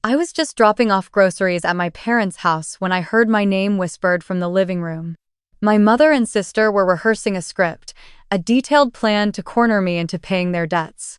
I was just dropping off groceries at my parents' house when I heard my name whispered from the living room. My mother and sister were rehearsing a script, a detailed plan to corner me into paying their debts.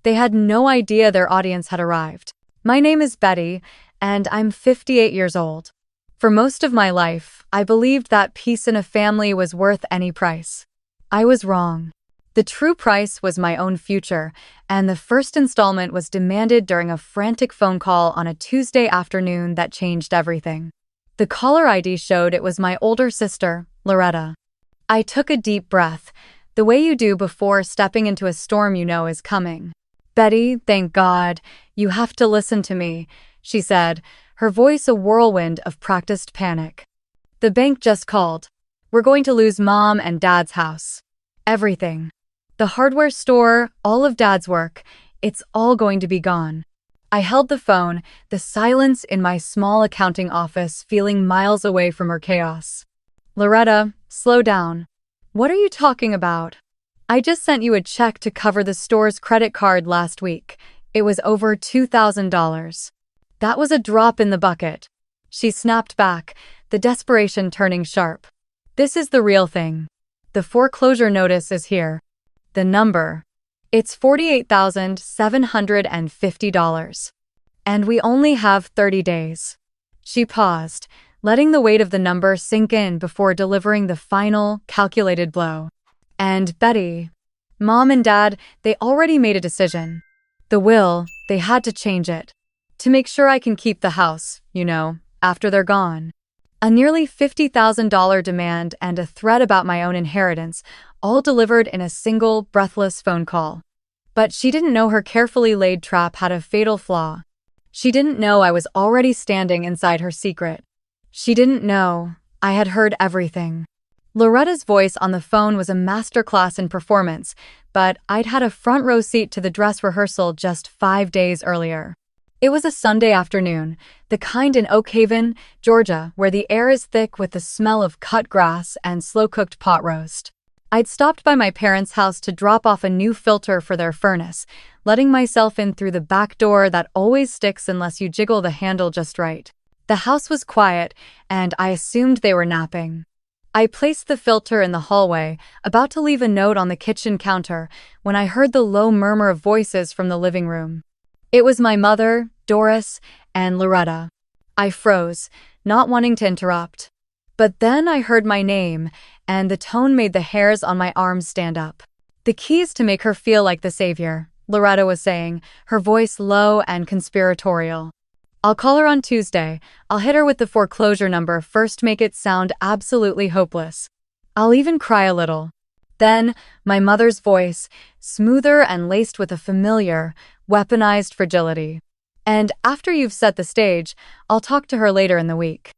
They had no idea their audience had arrived. My name is Betty, and I'm 58 years old. For most of my life, I believed that peace in a family was worth any price. I was wrong. The true price was my own future, and the first installment was demanded during a frantic phone call on a Tuesday afternoon that changed everything. The caller ID showed it was my older sister, Loretta. I took a deep breath, the way you do before stepping into a storm you know is coming. "Betty, thank God, you have to listen to me," she said, her voice a whirlwind of practiced panic. "The bank just called. We're going to lose Mom and Dad's house. Everything. The hardware store, all of Dad's work, it's all going to be gone." I held the phone, the silence in my small accounting office feeling miles away from her chaos. "Loretta, slow down. What are you talking about? I just sent you a check to cover the store's credit card last week. It was over $2,000. That was a drop in the bucket." She snapped back, the desperation turning sharp. "This is the real thing. The foreclosure notice is here. The number. It's $48,750. And we only have 30 days. She paused, letting the weight of the number sink in before delivering the final, calculated blow. "And Betty, Mom and Dad, they already made a decision. The will, they had to change it. To make sure I can keep the house, after they're gone." A nearly $50,000 demand and a threat about my own inheritance, all delivered in a single, breathless phone call. But she didn't know her carefully laid trap had a fatal flaw. She didn't know I was already standing inside her secret. She didn't know I had heard everything. Loretta's voice on the phone was a masterclass in performance, but I'd had a front row seat to the dress rehearsal just 5 days earlier. It was a Sunday afternoon, the kind in Oak Haven, Georgia, where the air is thick with the smell of cut grass and slow-cooked pot roast. I'd stopped by my parents' house to drop off a new filter for their furnace, letting myself in through the back door that always sticks unless you jiggle the handle just right. The house was quiet, and I assumed they were napping. I placed the filter in the hallway, about to leave a note on the kitchen counter, when I heard the low murmur of voices from the living room. It was my mother, Doris, and Loretta. I froze, not wanting to interrupt. But then I heard my name, and the tone made the hairs on my arms stand up. "The key is to make her feel like the savior," Loretta was saying, her voice low and conspiratorial. "I'll call her on Tuesday. I'll hit her with the foreclosure number first, make it sound absolutely hopeless. I'll even cry a little." Then, my mother's voice, smoother and laced with a familiar, weaponized fragility. "And after you've set the stage, I'll talk to her later in the week.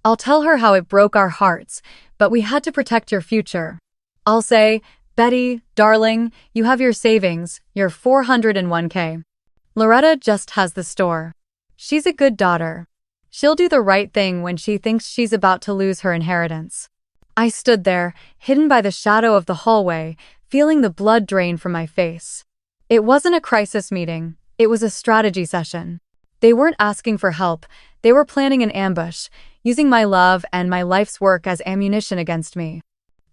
I'll tell her how it broke our hearts, but we had to protect your future. I'll say, 'Betty, darling, you have your savings, your 401k. Loretta just has the store. She's a good daughter. She'll do the right thing when she thinks she's about to lose her inheritance.'" I stood there, hidden by the shadow of the hallway, feeling the blood drain from my face. It wasn't a crisis meeting, it was a strategy session. They weren't asking for help, they were planning an ambush, using my love and my life's work as ammunition against me.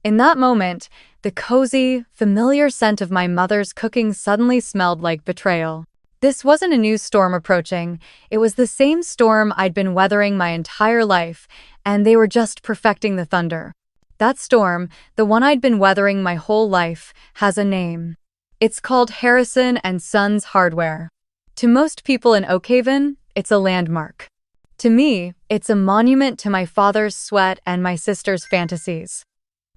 In that moment, the cozy, familiar scent of my mother's cooking suddenly smelled like betrayal. This wasn't a new storm approaching, it was the same storm I'd been weathering my entire life, and they were just perfecting the thunder. That storm, the one I'd been weathering my whole life, has a name. It's called Harrison and Sons Hardware. To most people in Oak Haven, it's a landmark. To me, it's a monument to my father's sweat and my sister's fantasies.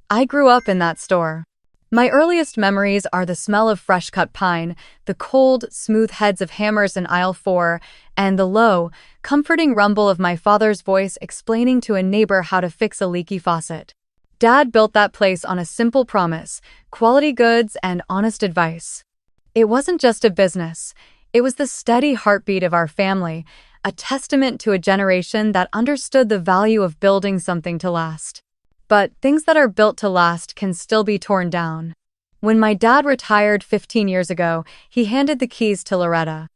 I grew up in that store. My earliest memories are the smell of fresh-cut pine, the cold, smooth heads of hammers in aisle 4, and the low, comforting rumble of my father's voice explaining to a neighbor how to fix a leaky faucet. Dad built that place on a simple promise: quality goods and honest advice. It wasn't just a business. It was the steady heartbeat of our family, a testament to a generation that understood the value of building something to last. But things that are built to last can still be torn down. When my dad retired 15 years ago, he handed the keys to Loretta.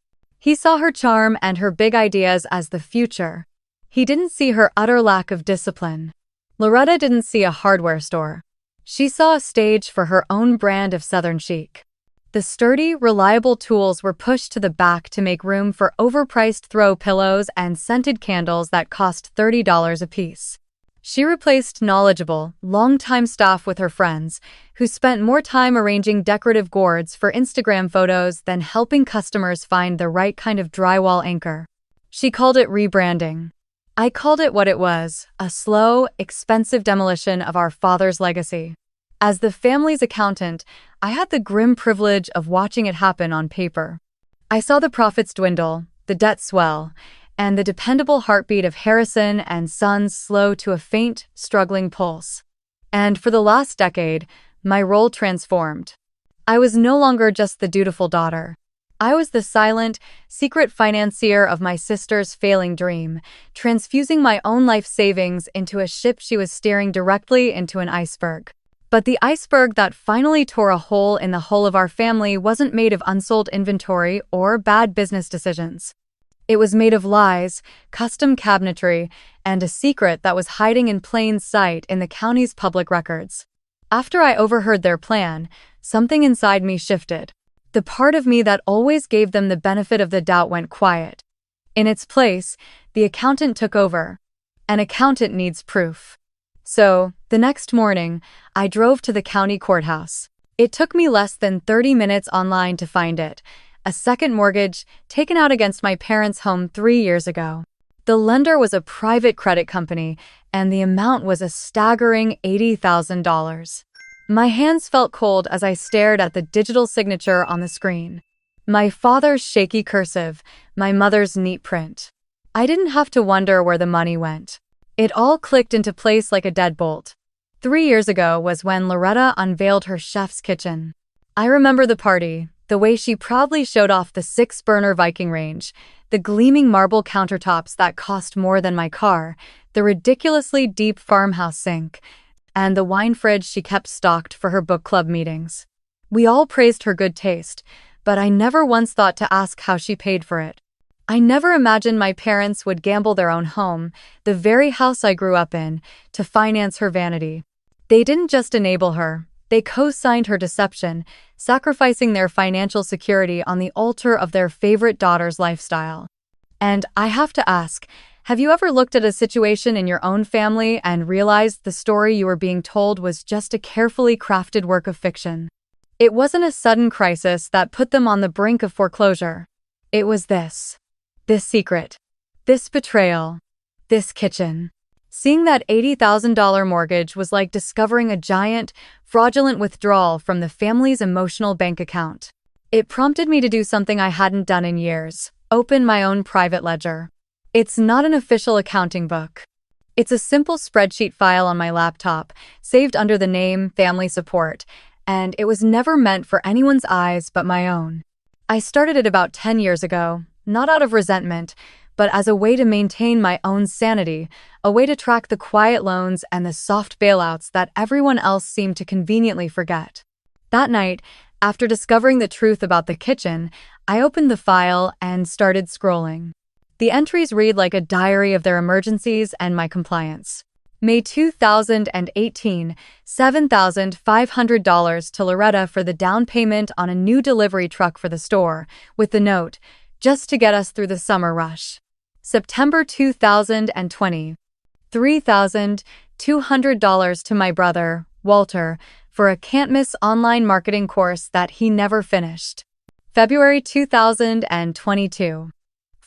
He saw her charm and her big ideas as the future. He didn't see her utter lack of discipline. Loretta didn't see a hardware store. She saw a stage for her own brand of Southern chic. The sturdy, reliable tools were pushed to the back to make room for overpriced throw pillows and scented candles that cost $30 apiece. She replaced knowledgeable, long-time staff with her friends, who spent more time arranging decorative gourds for Instagram photos than helping customers find the right kind of drywall anchor. She called it rebranding. I called it what it was, a slow, expensive demolition of our father's legacy. As the family's accountant, I had the grim privilege of watching it happen on paper. I saw the profits dwindle, the debt swell, and the dependable heartbeat of Harrison and Sons slow to a faint, struggling pulse. And for the last decade, my role transformed. I was no longer just the dutiful daughter. I was the silent, secret financier of my sister's failing dream, transfusing my own life savings into a ship she was steering directly into an iceberg. But the iceberg that finally tore a hole in the hull of our family wasn't made of unsold inventory or bad business decisions. It was made of lies, custom cabinetry, and a secret that was hiding in plain sight in the county's public records. After I overheard their plan, something inside me shifted. The part of me that always gave them the benefit of the doubt went quiet. In its place, the accountant took over. An accountant needs proof. So, the next morning, I drove to the county courthouse. It took me less than 30 minutes online to find it. A second mortgage taken out against my parents' home 3 years ago. The lender was a private credit company, and the amount was a staggering $80,000. My hands felt cold as I stared at the digital signature on the screen. My father's shaky cursive, my mother's neat print. I didn't have to wonder where the money went. It all clicked into place like a deadbolt. 3 years ago was when Loretta unveiled her chef's kitchen. I remember the party, the way she proudly showed off the 6-burner Viking range, the gleaming marble countertops that cost more than my car, the ridiculously deep farmhouse sink, and the wine fridge she kept stocked for her book club meetings. We all praised her good taste, but I never once thought to ask how she paid for it. I never imagined my parents would gamble their own home, the very house I grew up in, to finance her vanity. They didn't just enable her, they co-signed her deception, sacrificing their financial security on the altar of their favorite daughter's lifestyle. And I have to ask, have you ever looked at a situation in your own family and realized the story you were being told was just a carefully crafted work of fiction? It wasn't a sudden crisis that put them on the brink of foreclosure. It was this secret, this betrayal, this kitchen. Seeing that $80,000 mortgage was like discovering a giant, fraudulent withdrawal from the family's emotional bank account. It prompted me to do something I hadn't done in years: open my own private ledger. It's not an official accounting book. It's a simple spreadsheet file on my laptop, saved under the name Family Support, and it was never meant for anyone's eyes but my own. I started it about 10 years ago, not out of resentment, but as a way to maintain my own sanity, a way to track the quiet loans and the soft bailouts that everyone else seemed to conveniently forget. That night, after discovering the truth about the kitchen, I opened the file and started scrolling. The entries read like a diary of their emergencies and my compliance. May 2018, $7,500 to Loretta for the down payment on a new delivery truck for the store, with the note, just to get us through the summer rush. September 2020, $3,200 to my brother, Walter, for a can't-miss online marketing course that he never finished. February 2022,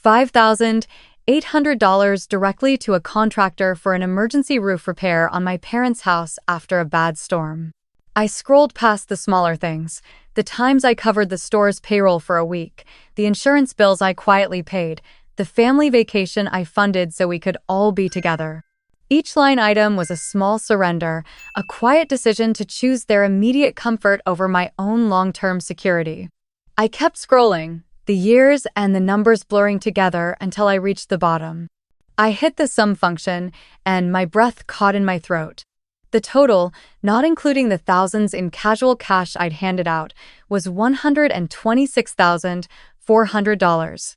$5,800 directly to a contractor for an emergency roof repair on my parents' house after a bad storm. I scrolled past the smaller things, the times I covered the store's payroll for a week, the insurance bills I quietly paid, the family vacation I funded so we could all be together. Each line item was a small surrender, a quiet decision to choose their immediate comfort over my own long-term security. I kept scrolling, the years and the numbers blurring together until I reached the bottom. I hit the sum function, and my breath caught in my throat. The total, not including the thousands in casual cash I'd handed out, was $126,400.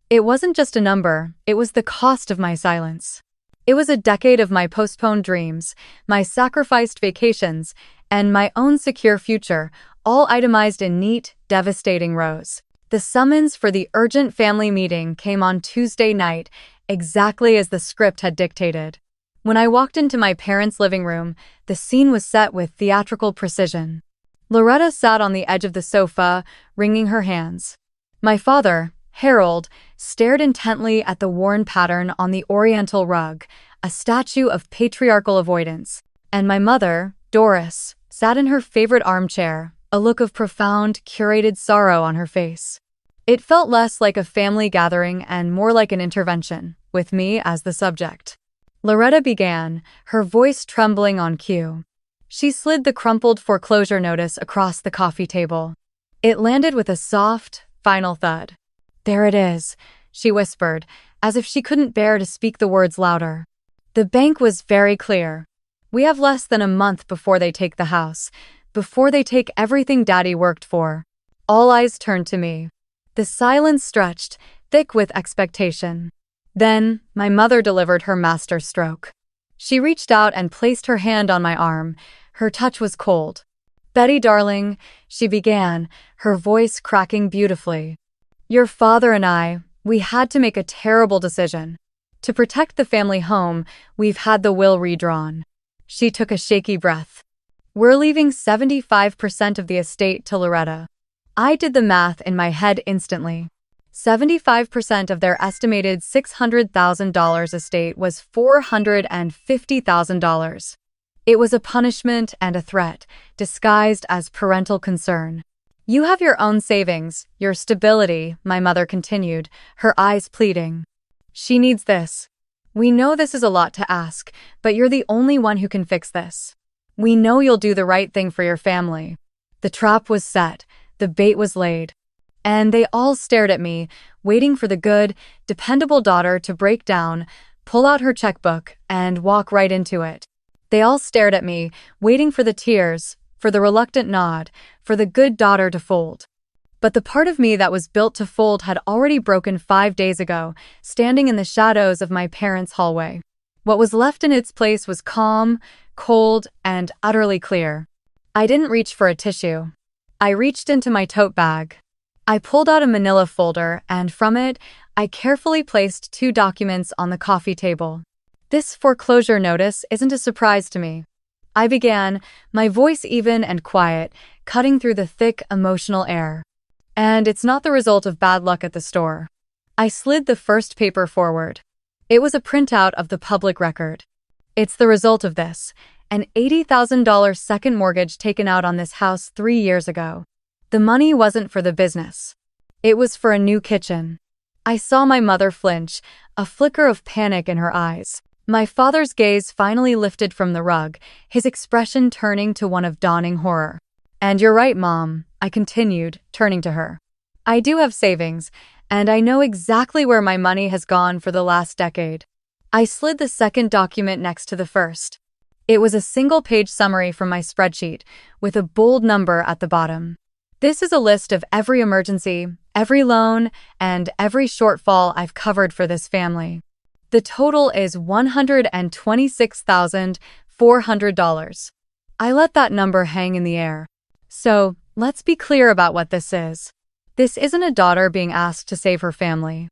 It wasn't just a number, it was the cost of my silence. It was a decade of my postponed dreams, my sacrificed vacations, and my own secure future, all itemized in neat, devastating rows. The summons for the urgent family meeting came on Tuesday night, exactly as the script had dictated. When I walked into my parents' living room, the scene was set with theatrical precision. Loretta sat on the edge of the sofa, wringing her hands. My father, Harold, stared intently at the worn pattern on the oriental rug, a statue of patriarchal avoidance. And my mother, Doris, sat in her favorite armchair, a look of profound, curated sorrow on her face. It felt less like a family gathering and more like an intervention, with me as the subject. Loretta began, her voice trembling on cue. She slid the crumpled foreclosure notice across the coffee table. It landed with a soft, final thud. "There it is," she whispered, as if she couldn't bear to speak the words louder. The bank was very clear. We have less than a month before they take the house, before they take everything Daddy worked for. All eyes turned to me. The silence stretched, thick with expectation. Then, my mother delivered her master stroke. She reached out and placed her hand on my arm. Her touch was cold. "Betty, darling," she began, her voice cracking beautifully. "Your father and I, we had to make a terrible decision. To protect the family home, we've had the will redrawn." She took a shaky breath. "We're leaving 75% of the estate to Loretta." I did the math in my head instantly. 75% of their estimated $600,000 estate was $450,000. It was a punishment and a threat, disguised as parental concern. "You have your own savings, your stability," my mother continued, her eyes pleading. "She needs this. We know this is a lot to ask, but you're the only one who can fix this. We know you'll do the right thing for your family." The trap was set, the bait was laid. And they all stared at me, waiting for the good, dependable daughter to break down, pull out her checkbook, and walk right into it. They all stared at me, waiting for the tears, for the reluctant nod, for the good daughter to fold. But the part of me that was built to fold had already broken 5 days ago, standing in the shadows of my parents' hallway. What was left in its place was calm, cold, and utterly clear. I didn't reach for a tissue. I reached into my tote bag. I pulled out a manila folder, and from it, I carefully placed 2 documents on the coffee table. "This foreclosure notice isn't a surprise to me," I began, my voice even and quiet, cutting through the thick, emotional air. "And it's not the result of bad luck at the store." I slid the first paper forward. It was a printout of the public record. "It's the result of this, an $80,000 second mortgage taken out on this house 3 years ago. The money wasn't for the business. It was for a new kitchen." I saw my mother flinch, a flicker of panic in her eyes. My father's gaze finally lifted from the rug, his expression turning to one of dawning horror. "And you're right, Mom," I continued, turning to her. "I do have savings, and I know exactly where my money has gone for the last decade." I slid the second document next to the first. It was a single-page summary from my spreadsheet, with a bold number at the bottom. "This is a list of every emergency, every loan, and every shortfall I've covered for this family. The total is $126,400. I let that number hang in the air. So, let's be clear about what this is. This isn't a daughter being asked to save her family.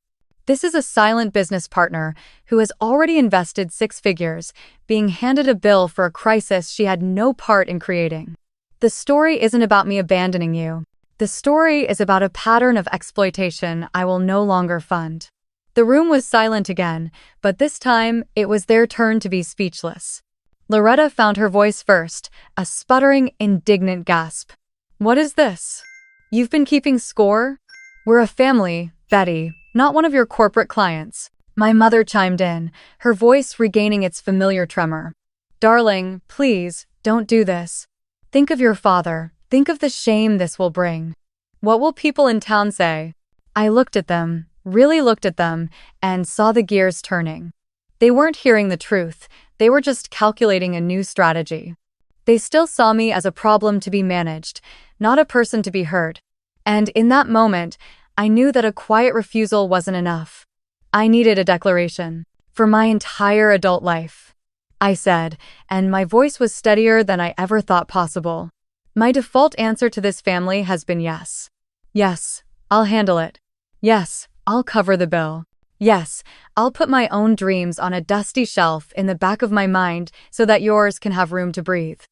This is a silent business partner who has already invested 6 figures, being handed a bill for a crisis she had no part in creating. The story isn't about me abandoning you. The story is about a pattern of exploitation I will no longer fund." The room was silent again, but this time it was their turn to be speechless. Loretta found her voice first, a sputtering, indignant gasp. "What is this? You've been keeping score? We're a family, Betty, not one of your corporate clients." My mother chimed in, her voice regaining its familiar tremor. "Darling, please, don't do this. Think of your father. Think of the shame this will bring. What will people in town say?" I looked at them, really looked at them, and saw the gears turning. They weren't hearing the truth, they were just calculating a new strategy. They still saw me as a problem to be managed, not a person to be hurt. And in that moment, I knew that a quiet refusal wasn't enough. I needed a declaration. For my entire adult life. I said, and my voice was steadier than I ever thought possible. My default answer to this family has been yes. Yes, I'll handle it. Yes, I'll cover the bill. Yes, I'll put my own dreams on a dusty shelf in the back of my mind so that yours can have room to breathe.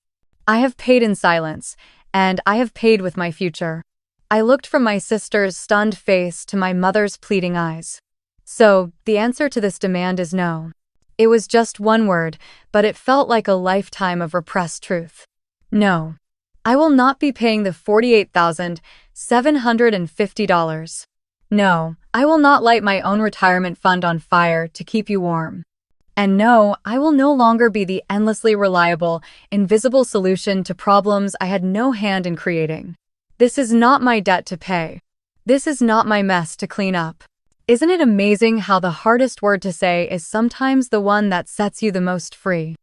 I have paid in silence, and I have paid with my future. I looked from my sister's stunned face to my mother's pleading eyes. So, the answer to this demand is no. It was just one word, but it felt like a lifetime of repressed truth. No. I will not be paying the $48,750. No, I will not light my own retirement fund on fire to keep you warm. And no, I will no longer be the endlessly reliable, invisible solution to problems I had no hand in creating. This is not my debt to pay. This is not my mess to clean up. Isn't it amazing how the hardest word to say is sometimes the one that sets you the most free?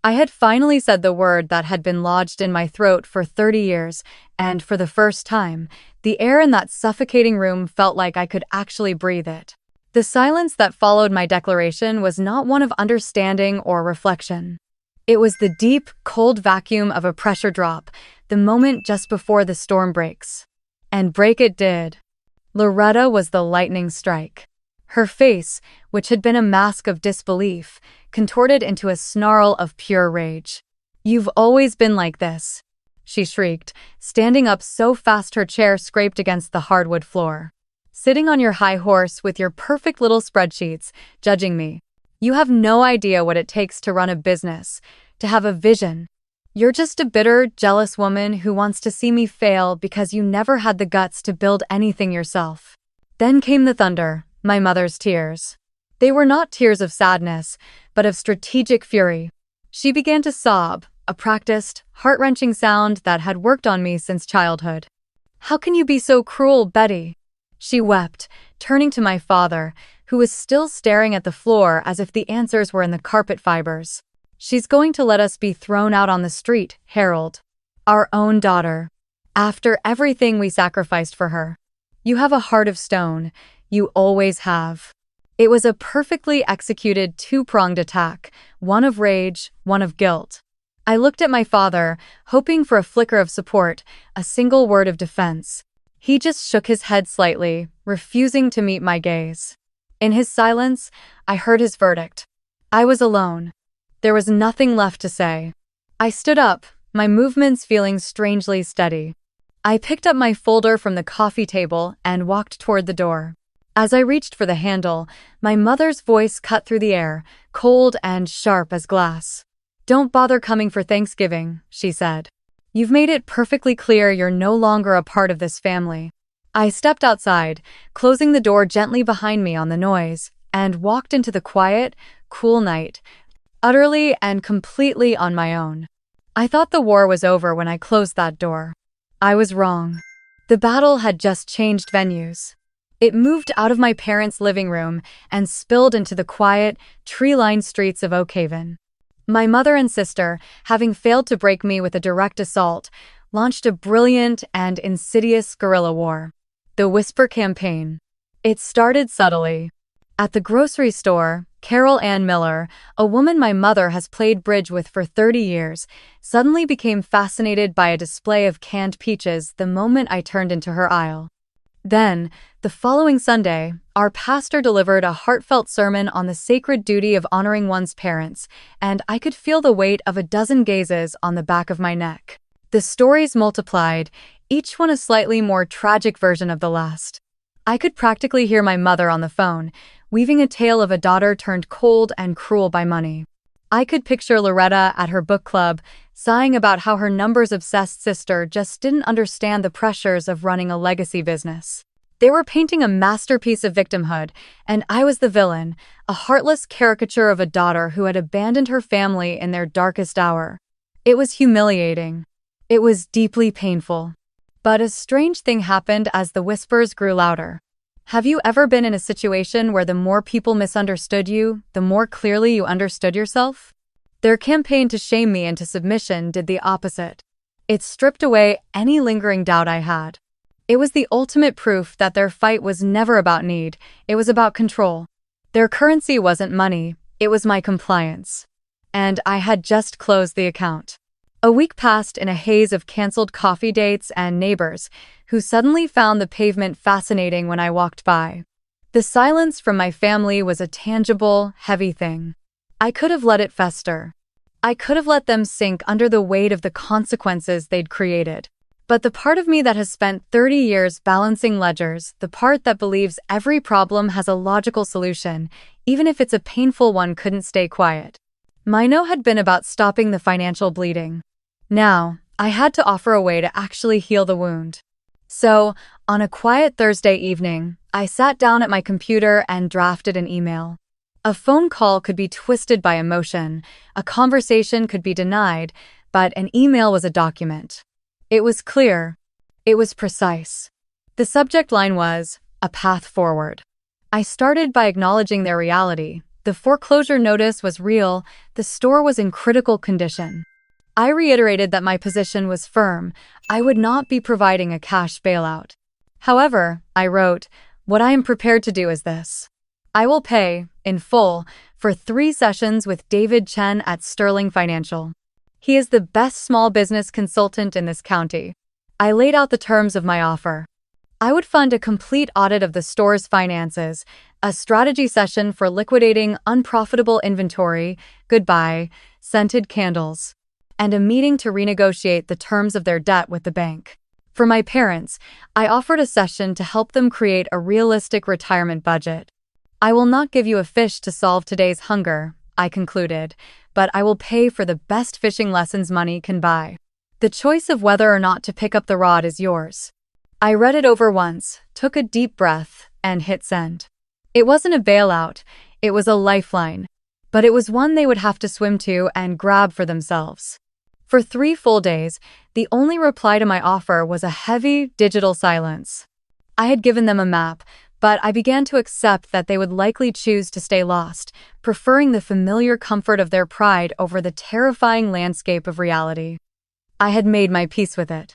I had finally said the word that had been lodged in my throat for 30 years, and for the first time, the air in that suffocating room felt like I could actually breathe it. The silence that followed my declaration was not one of understanding or reflection. It was the deep, cold vacuum of a pressure drop, the moment just before the storm breaks. And break it did. Loretta was the lightning strike. Her face, which had been a mask of disbelief, contorted into a snarl of pure rage. "You've always been like this," she shrieked, standing up so fast her chair scraped against the hardwood floor. "Sitting on your high horse with your perfect little spreadsheets, judging me. You have no idea what it takes to run a business, to have a vision. You're just a bitter, jealous woman who wants to see me fail because you never had the guts to build anything yourself." Then came the thunder, my mother's tears. They were not tears of sadness, but of strategic fury. She began to sob, a practiced, heart-wrenching sound that had worked on me since childhood. "How can you be so cruel, Betty?" she wept, turning to my father, who was still staring at the floor as if the answers were in the carpet fibers. "She's going to let us be thrown out on the street, Harold. Our own daughter. After everything we sacrificed for her. You have a heart of stone. You always have." It was a perfectly executed two-pronged attack, one of rage, one of guilt. I looked at my father, hoping for a flicker of support, a single word of defense. He just shook his head slightly, refusing to meet my gaze. In his silence, I heard his verdict. I was alone. There was nothing left to say. I stood up, my movements feeling strangely steady. I picked up my folder from the coffee table and walked toward the door. As I reached for the handle, my mother's voice cut through the air, cold and sharp as glass. "Don't bother coming for Thanksgiving," she said. "You've made it perfectly clear you're no longer a part of this family." I stepped outside, closing the door gently behind me on the noise, and walked into the quiet, cool night, utterly and completely on my own. I thought the war was over when I closed that door. I was wrong. The battle had just changed venues. It moved out of my parents' living room and spilled into the quiet, tree-lined streets of Oak Haven. My mother and sister, having failed to break me with a direct assault, launched a brilliant and insidious guerrilla war. The Whisper Campaign. It started subtly. At the grocery store, Carol Ann Miller, a woman my mother has played bridge with for 30 years, suddenly became fascinated by a display of canned peaches the moment I turned into her aisle. Then, the following Sunday, our pastor delivered a heartfelt sermon on the sacred duty of honoring one's parents, and I could feel the weight of a dozen gazes on the back of my neck. The stories multiplied, each one a slightly more tragic version of the last. I could practically hear my mother on the phone, weaving a tale of a daughter turned cold and cruel by money. I could picture Loretta at her book club, sighing about how her numbers-obsessed sister just didn't understand the pressures of running a legacy business. They were painting a masterpiece of victimhood, and I was the villain, a heartless caricature of a daughter who had abandoned her family in their darkest hour. It was humiliating. It was deeply painful. But a strange thing happened as the whispers grew louder. Have you ever been in a situation where the more people misunderstood you, the more clearly you understood yourself? Their campaign to shame me into submission did the opposite. It stripped away any lingering doubt I had. It was the ultimate proof that their fight was never about need, it was about control. Their currency wasn't money, it was my compliance. And I had just closed the account. A week passed in a haze of canceled coffee dates and neighbors who suddenly found the pavement fascinating when I walked by. The silence from my family was a tangible, heavy thing. I could have let it fester. I could have let them sink under the weight of the consequences they'd created. But the part of me that has spent 30 years balancing ledgers, the part that believes every problem has a logical solution, even if it's a painful one, couldn't stay quiet. My no had been about stopping the financial bleeding. Now, I had to offer a way to actually heal the wound. So, on a quiet Thursday evening, I sat down at my computer and drafted an email. A phone call could be twisted by emotion, a conversation could be denied, but an email was a document. It was clear. It was precise. The subject line was, "A path forward." I started by acknowledging their reality. The foreclosure notice was real, the store was in critical condition. I reiterated that my position was firm. I would not be providing a cash bailout. However, I wrote, "What I am prepared to do is this. I will pay, in full, for 3 sessions with David Chen at Sterling Financial. He is the best small business consultant in this county." I laid out the terms of my offer. I would fund a complete audit of the store's finances, a strategy session for liquidating unprofitable inventory, goodbye, scented candles, and a meeting to renegotiate the terms of their debt with the bank. For my parents, I offered a session to help them create a realistic retirement budget. "I will not give you a fish to solve today's hunger," I concluded, "but I will pay for the best fishing lessons money can buy. The choice of whether or not to pick up the rod is yours." I read it over once, took a deep breath, and hit send. It wasn't a bailout, it was a lifeline, but it was one they would have to swim to and grab for themselves. For 3 full days, the only reply to my offer was a heavy, digital silence. I had given them a map, but I began to accept that they would likely choose to stay lost, preferring the familiar comfort of their pride over the terrifying landscape of reality. I had made my peace with it.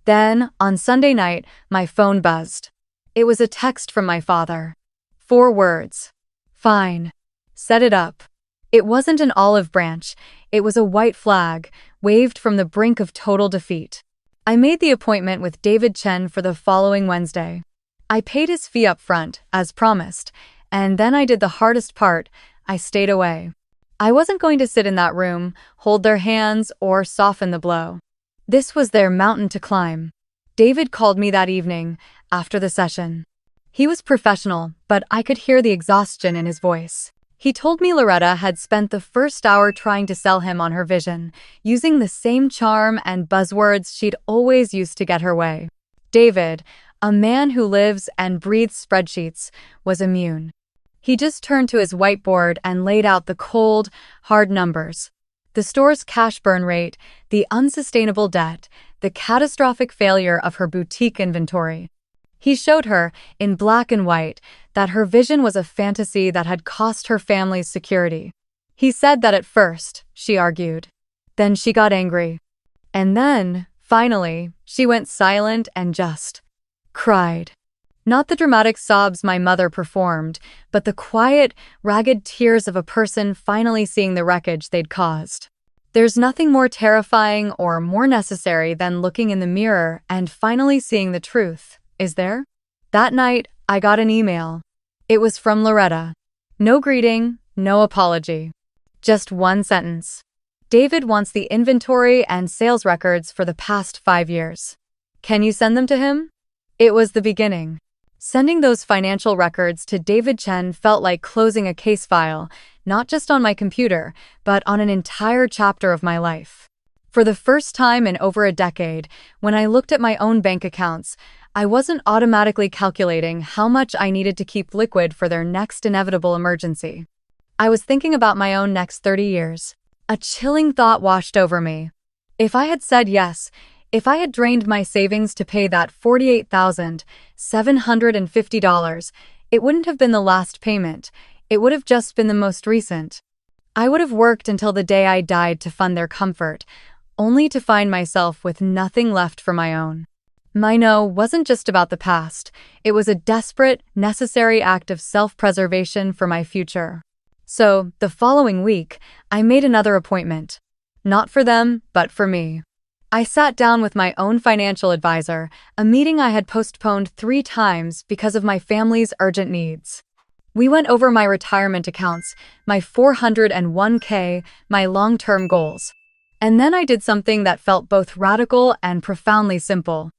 Then, on Sunday night, my phone buzzed. It was a text from my father. 4 words. "Fine. Set it up." It wasn't an olive branch, it was a white flag, waved from the brink of total defeat. I made the appointment with David Chen for the following Wednesday. I paid his fee up front, as promised, and then I did the hardest part, I stayed away. I wasn't going to sit in that room, hold their hands, or soften the blow. This was their mountain to climb. David called me that evening, after the session. He was professional, but I could hear the exhaustion in his voice. He told me Loretta had spent the first hour trying to sell him on her vision, using the same charm and buzzwords she'd always used to get her way. David, a man who lives and breathes spreadsheets, was immune. He just turned to his whiteboard and laid out the cold, hard numbers. The store's cash burn rate, the unsustainable debt, the catastrophic failure of her boutique inventory. He showed her, in black and white, that her vision was a fantasy that had cost her family's security. He said that at first, she argued. Then she got angry. And then, finally, she went silent and just cried. Not the dramatic sobs my mother performed, but the quiet, ragged tears of a person finally seeing the wreckage they'd caused. There's nothing more terrifying or more necessary than looking in the mirror and finally seeing the truth, is there? That night, I got an email. It was from Loretta. No greeting, no apology. Just one sentence. "David wants the inventory and sales records for the past 5 years. Can you send them to him?" It was the beginning. Sending those financial records to David Chen felt like closing a case file, not just on my computer, but on an entire chapter of my life. For the first time in over a decade, when I looked at my own bank accounts, I wasn't automatically calculating how much I needed to keep liquid for their next inevitable emergency. I was thinking about my own next 30 years. A chilling thought washed over me. If I had said yes, if I had drained my savings to pay that $48,750, it wouldn't have been the last payment. It would have just been the most recent. I would have worked until the day I died to fund their comfort, only to find myself with nothing left for my own. My no wasn't just about the past. It was a desperate, necessary act of self-preservation for my future. So, the following week, I made another appointment. Not for them, but for me. I sat down with my own financial advisor, a meeting I had postponed 3 times because of my family's urgent needs. We went over my retirement accounts, my 401k, my long-term goals. And then I did something that felt both radical and profoundly simple.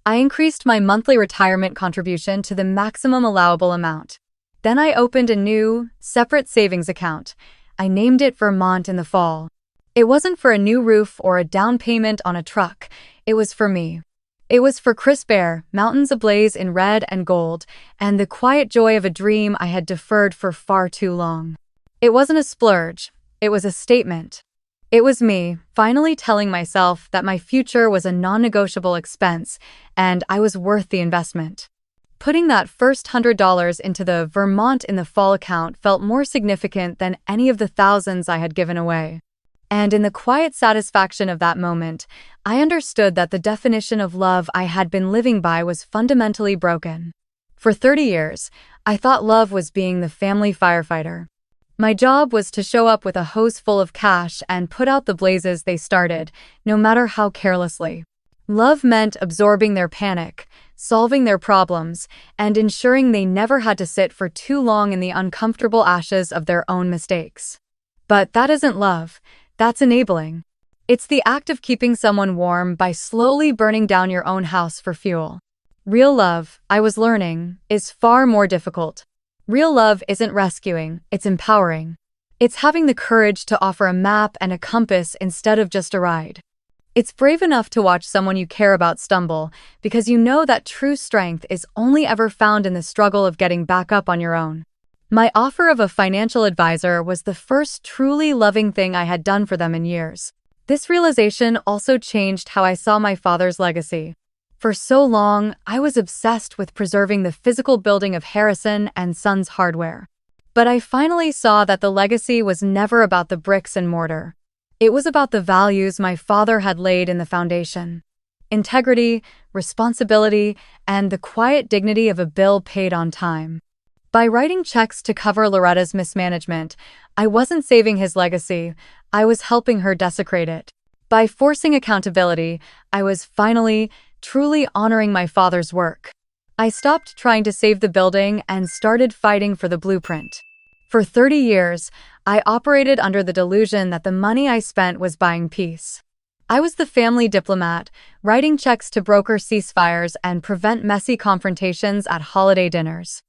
I increased my monthly retirement contribution to the maximum allowable amount. Then I opened a new, separate savings account. I named it Vermont in the fall. It wasn't for a new roof or a down payment on a truck. It was for me. It was for crisp air, mountains ablaze in red and gold, and the quiet joy of a dream I had deferred for far too long. It wasn't a splurge. It was a statement. It was me, finally telling myself that my future was a non-negotiable expense, and I was worth the investment. Putting that first $100 into the Vermont in the fall account felt more significant than any of the thousands I had given away. And in the quiet satisfaction of that moment, I understood that the definition of love I had been living by was fundamentally broken. For 30 years, I thought love was being the family firefighter. My job was to show up with a hose full of cash and put out the blazes they started, no matter how carelessly. Love meant absorbing their panic, solving their problems, and ensuring they never had to sit for too long in the uncomfortable ashes of their own mistakes. But that isn't love. That's enabling. It's the act of keeping someone warm by slowly burning down your own house for fuel. Real love, I was learning, is far more difficult. Real love isn't rescuing, it's empowering. It's having the courage to offer a map and a compass instead of just a ride. It's brave enough to watch someone you care about stumble because you know that true strength is only ever found in the struggle of getting back up on your own. My offer of a financial advisor was the first truly loving thing I had done for them in years. This realization also changed how I saw my father's legacy. For so long, I was obsessed with preserving the physical building of Harrison and Sons hardware. But I finally saw that the legacy was never about the bricks and mortar. It was about the values my father had laid in the foundation. Integrity, responsibility, and the quiet dignity of a bill paid on time. By writing checks to cover Loretta's mismanagement, I wasn't saving his legacy, I was helping her desecrate it. By forcing accountability, I was finally, truly honoring my father's work. I stopped trying to save the building and started fighting for the blueprint. For 30 years, I operated under the delusion that the money I spent was buying peace. I was the family diplomat, writing checks to broker ceasefires and prevent messy confrontations at holiday dinners.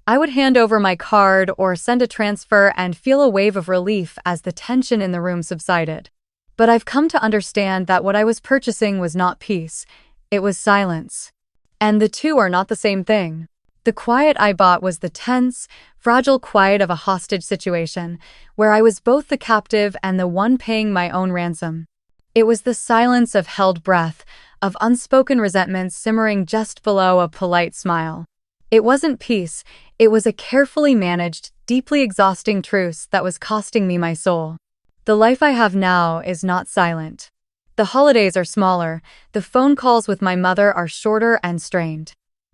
I would hand over my card or send a transfer and feel a wave of relief as the tension in the room subsided. But I've come to understand that what I was purchasing was not peace, it was silence. And the two are not the same thing. The quiet I bought was the tense, fragile quiet of a hostage situation, where I was both the captive and the one paying my own ransom. It was the silence of held breath, of unspoken resentment simmering just below a polite smile. It wasn't peace, it was a carefully managed, deeply exhausting truce that was costing me my soul. The life I have now is not silent. The holidays are smaller, the phone calls with my mother are shorter and strained.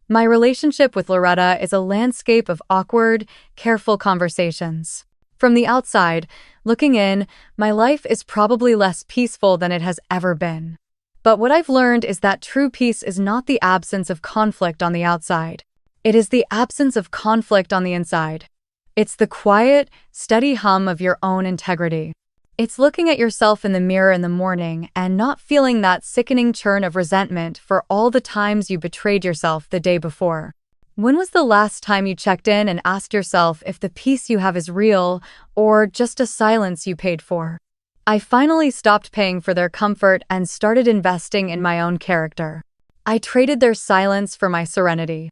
My relationship with Loretta is a landscape of awkward, careful conversations. From the outside, looking in, my life is probably less peaceful than it has ever been. But what I've learned is that true peace is not the absence of conflict on the outside. It is the absence of conflict on the inside. It's the quiet, steady hum of your own integrity. It's looking at yourself in the mirror in the morning and not feeling that sickening churn of resentment for all the times you betrayed yourself the day before. When was the last time you checked in and asked yourself if the peace you have is real or just a silence you paid for? I finally stopped paying for their comfort and started investing in my own character. I traded their silence for my serenity.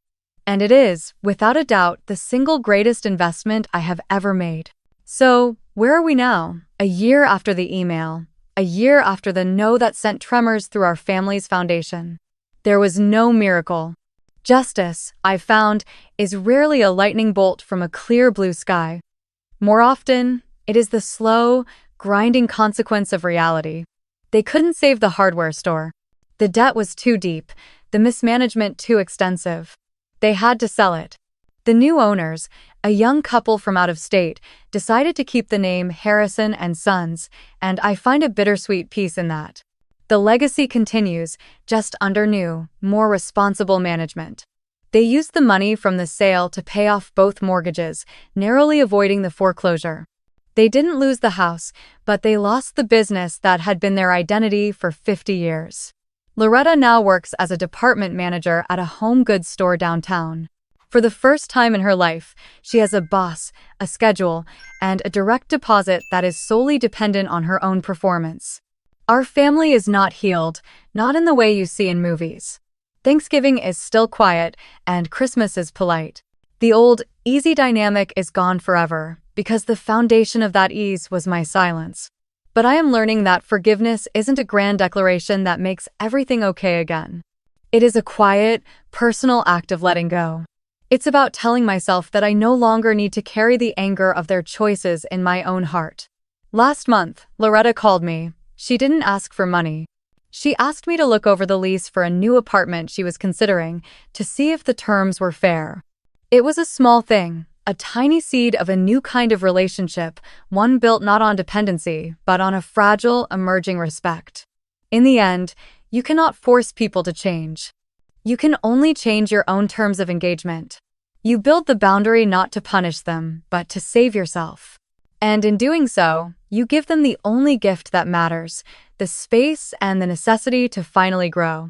And it is, without a doubt, the single greatest investment I have ever made. So, where are we now? A year after the email, a year after the no that sent tremors through our family's foundation. There was no miracle. Justice, I've found, is rarely a lightning bolt from a clear blue sky. More often, it is the slow, grinding consequence of reality. They couldn't save the hardware store. The debt was too deep, the mismanagement too extensive. They had to sell it. The new owners, a young couple from out of state, decided to keep the name Harrison and Sons, and I find a bittersweet piece in that. The legacy continues, just under new, more responsible management. They used the money from the sale to pay off both mortgages, narrowly avoiding the foreclosure. They didn't lose the house, but they lost the business that had been their identity for 50 years. Loretta now works as a department manager at a home goods store downtown. For the first time in her life, she has a boss, a schedule, and a direct deposit that is solely dependent on her own performance. Our family is not healed, not in the way you see in movies. Thanksgiving is still quiet, and Christmas is polite. The old, easy dynamic is gone forever, because the foundation of that ease was my silence. But I am learning that forgiveness isn't a grand declaration that makes everything okay again. It is a quiet, personal act of letting go. It's about telling myself that I no longer need to carry the anger of their choices in my own heart. Last month, Loretta called me. She didn't ask for money. She asked me to look over the lease for a new apartment she was considering to see if the terms were fair. It was a small thing, a tiny seed of a new kind of relationship, one built not on dependency, but on a fragile, emerging respect. In the end, you cannot force people to change. You can only change your own terms of engagement. You build the boundary not to punish them, but to save yourself. And in doing so, you give them the only gift that matters, the space and the necessity to finally grow.